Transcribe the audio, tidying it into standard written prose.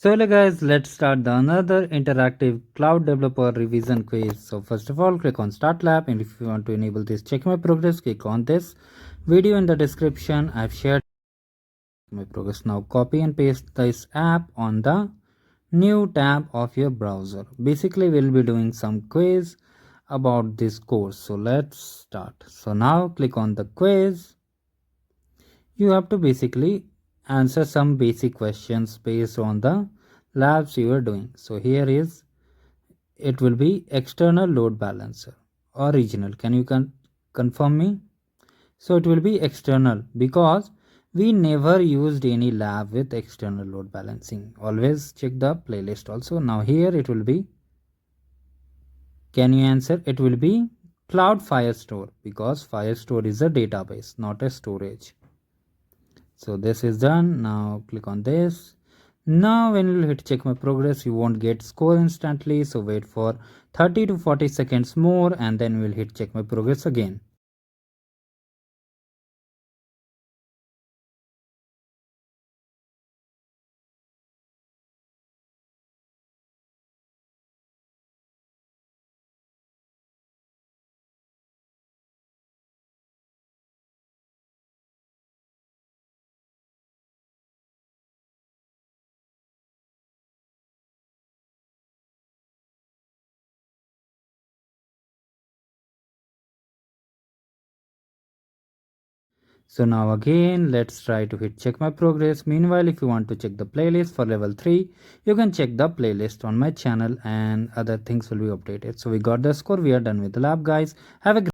So hello guys, let's start the another interactive cloud developer revision quiz. So first of all, click on start lab, and if you want to enable this check my progress, click on this video in the description. I've shared my progress. Now copy and paste this app on the new tab of your browser. Basically we'll be doing some quiz about this course. So let's start. So now click on the quiz. You have to basically answer some basic questions based on the labs you are doing. So here is, it will be external load balancer or regional. Can you confirm me? So it will be external because we never used any lab with external load balancing. Always check the playlist also. Now here it will be, can you answer? It will be cloud firestore because firestore is a database, not a storage. So this is done. Now click on this. Now when you hit check my progress, you won't get score instantly, so wait for 30 to 40 seconds more and then we'll hit check my progress again. So now again, let's try to hit check my progress. Meanwhile, if you want to check the playlist for level 3, you can check the playlist on my channel and other things will be updated. So we got the score. We are done with the lab, guys. Have a great